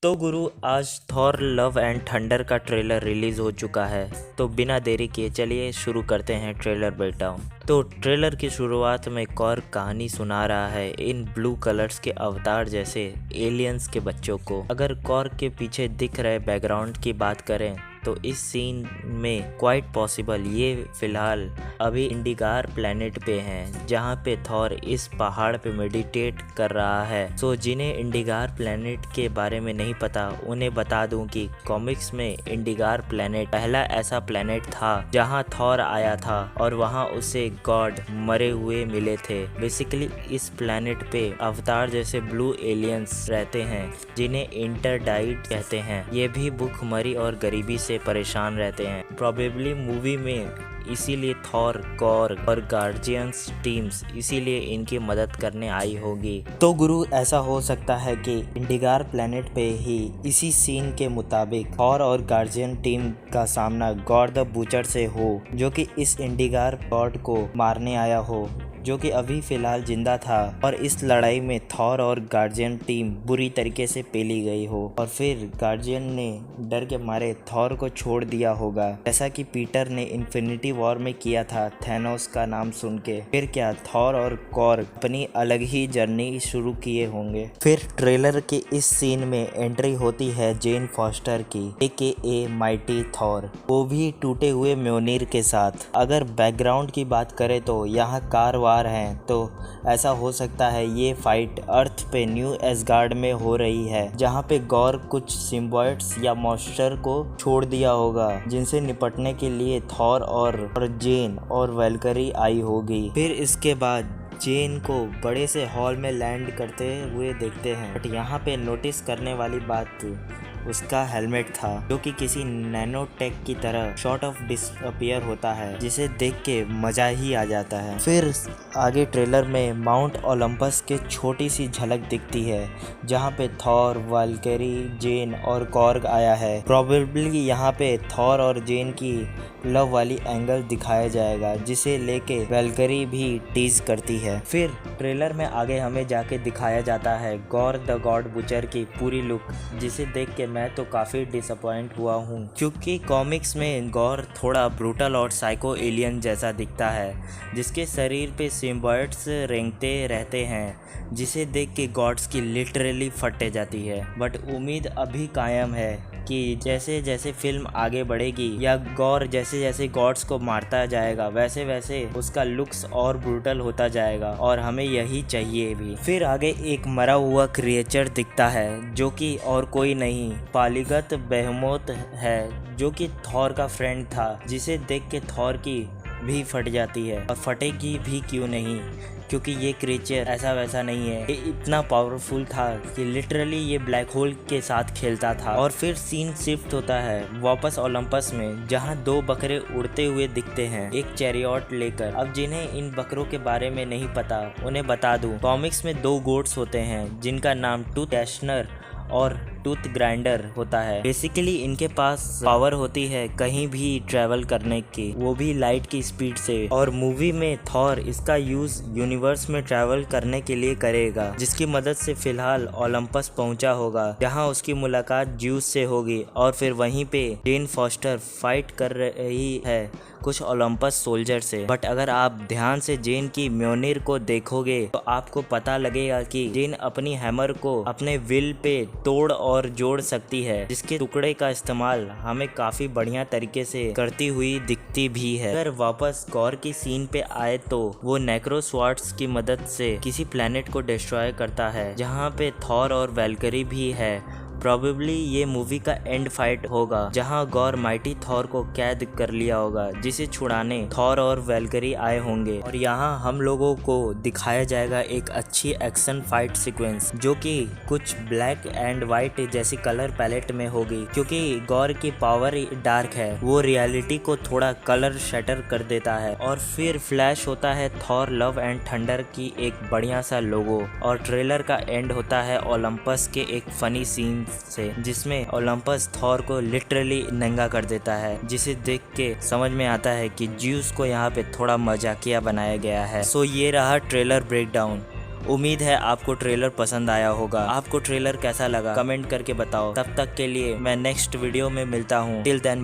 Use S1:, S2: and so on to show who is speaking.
S1: तो गुरु आज Thor love and thunder का ट्रेलर रिलीज हो चुका है। तो बिना देरी किए चलिए शुरू करते हैं ट्रेलर ब्रेकडाउन। तो ट्रेलर की शुरुआत में कॉर कहानी सुना रहा है इन ब्लू कलर्स के अवतार जैसे एलियंस के बच्चों को। अगर कॉर के पीछे दिख रहे बैकग्राउंड की बात करें तो इस सीन में क्वाइट पॉसिबल ये फिलहाल अभी इंडिगार प्लेनेट पे हैं, जहाँ पे थॉर इस पहाड़ पे मेडिटेट कर रहा है। सो जिन्हें इंडिगार प्लेनेट के बारे में नहीं पता उन्हें बता दूं कि कॉमिक्स में इंडिगार प्लेनेट पहला ऐसा प्लेनेट था जहाँ थॉर आया था और वहाँ उसे गॉड मरे हुए मिले थे। बेसिकली इस प्लेनेट पे अवतार जैसे ब्लू एलियंस रहते हैं जिन्हें इंटरडाइड कहते हैं। ये भी भूखमरी और गरीबी से परेशान रहते हैं। प्रोबेबली मूवी में इसीलिए थॉर, कॉर और गार्जियंस टीम्स इसीलिए इनकी मदद करने आई होगी। तो गुरु ऐसा हो सकता है कि इंडिगार प्लेनेट पे ही इसी सीन के मुताबिक थॉर और गार्जियन टीम का सामना गॉड द बूचर से हो, जो कि इस इंडिगार गॉड को मारने आया हो, जो कि अभी फिलहाल जिंदा था, और इस लड़ाई में थॉर और गार्जियन टीम बुरी तरीके से पेली गई हो और फिर गार्जियन ने डर के मारे थॉर को छोड़ दिया होगा, जैसा कि पीटर ने इन्फिनिटी वॉर में किया था थैनोस का नाम सुन के। फिर क्या थॉर और कॉर अपनी अलग ही जर्नी शुरू किए होंगे। फिर ट्रेलर के इस सीन में एंट्री होती है जेन फॉस्टर की AKA माइटी थॉर, वो भी टूटे हुए म्योनिर के साथ। अगर बैकग्राउंड की बात करें तो यहाँ कार हैं, तो ऐसा हो सकता है ये फाइट अर्थ पे न्यू एसगार्ड में हो रही है, जहाँ पे गौर कुछ सिम्बॉयट्स या मॉन्स्टर को छोड़ दिया होगा जिनसे निपटने के लिए थॉर और जेन और वेलकरी आई होगी। फिर इसके बाद जेन को बड़े से हॉल में लैंड करते हुए देखते हैं, बट यहाँ पे नोटिस करने वाली बात उसका हेलमेट था, जो कि किसी नैनो टेक की तरह शॉर्ट ऑफ डिसअपियर होता है, जिसे देख के मजा ही आ जाता है। फिर आगे ट्रेलर में माउंट ओलंपस के छोटी सी झलक दिखती है, जहाँ पे थॉर, वाल्केरी, जेन और कॉर्ग आया है। प्रोबेबली यहाँ पे थॉर और जेन की लव वाली एंगल दिखाया जाएगा, जिसे लेके वेलकरी भी टीज करती है। फिर ट्रेलर में आगे हमें जाके दिखाया जाता है गॉर द गॉड बुचर की पूरी लुक, जिसे देख के मैं तो काफ़ी डिसअपॉइंट हुआ हूँ, क्योंकि कॉमिक्स में गॉर थोड़ा ब्रूटल और साइको एलियन जैसा दिखता है, जिसके शरीर पे सिम्बॉयट्स रेंगते रहते हैं, जिसे देख के गॉड्स की लिटरली फटे जाती है। बट उम्मीद अभी कायम है कि जैसे जैसे फिल्म आगे बढ़ेगी या गॉर जैसे जैसे गॉड्स को मारता जाएगा, वैसे वैसे उसका लुक्स और ब्रूटल होता जाएगा, और हमें यही चाहिए भी। फिर आगे एक मरा हुआ क्रिएचर दिखता है, जो कि और कोई नहीं पालीगत बेहमोत है, जो कि थॉर का फ्रेंड था, जिसे देख के थॉर की भी फट जाती है, और फटेगी भी क्यों नहीं, क्योंकि ये क्रिएचर ऐसा वैसा नहीं है, ये इतना पावरफुल था कि लिटरली ये ब्लैक होल के साथ खेलता था। और फिर सीन शिफ्ट होता है वापस ओलंपस में, जहाँ दो बकरे उड़ते हुए दिखते हैं एक चैरियट लेकर। अब जिन्हें इन बकरों के बारे में नहीं पता उन्हें बता दूं, कॉमिक्स में 2 गोट्स होते हैं जिनका नाम टूथ कैशनर और टूथ ग्राइंडर होता है। बेसिकली इनके पास पावर होती है कहीं भी ट्रैवल करने की, वो भी लाइट की स्पीड से। और मूवी में थॉर इसका यूज यूनिवर्स में ट्रैवल करने के लिए करेगा, जिसकी मदद से फिलहाल ओलंपस पहुंचा होगा, जहां उसकी मुलाकात ज्यूस से होगी, और फिर वहीं पे जेन फॉस्टर फाइट कर रही है कुछ ओलंपस सोल्जर से। बट अगर आप ध्यान से जेन की म्योनिर को देखोगे तो आपको पता लगेगा कि जेन अपनी हैमर को अपने विल पे तोड़ और जोड़ सकती है, जिसके टुकड़े का इस्तेमाल हमें काफी बढ़िया तरीके से करती हुई दिखती भी है। अगर वापस गॉर की सीन पे आए तो वो नेक्रो स्वॉर्ड्स की मदद से किसी प्लेनेट को डिस्ट्रॉय करता है, जहाँ पे थॉर और वेलकरी भी है। प्रोबेबली ये मूवी का एंड फाइट होगा, जहां गॉर माइटी थॉर को कैद कर लिया होगा, जिसे छुड़ाने थॉर और वेलकरी आए होंगे। और यहाँ हम लोगों को दिखाया जाएगा एक अच्छी एक्शन फाइट सीक्वेंस, जो कि कुछ ब्लैक एंड व्हाइट जैसी कलर पैलेट में होगी, क्योंकि गॉर की पावर डार्क है, वो रियलिटी को थोड़ा कलर शटर कर देता है। और फिर फ्लैश होता है थॉर लव एंड थंडर की एक बढ़िया सा लोगो, और ट्रेलर का एंड होता है ओलंपस के एक फनी सीन से, जिसमें ओलंपस थॉर को लिटरली नंगा कर देता है, जिसे देख के समझ में आता है कि ज्यूस को यहाँ पे थोड़ा मजाकिया बनाया गया है। सो ये रहा ट्रेलर ब्रेकडाउन। उम्मीद है आपको ट्रेलर पसंद आया होगा। आपको ट्रेलर कैसा लगा कमेंट करके बताओ। तब तक के लिए मैं नेक्स्ट वीडियो में मिलता हूँ। Till then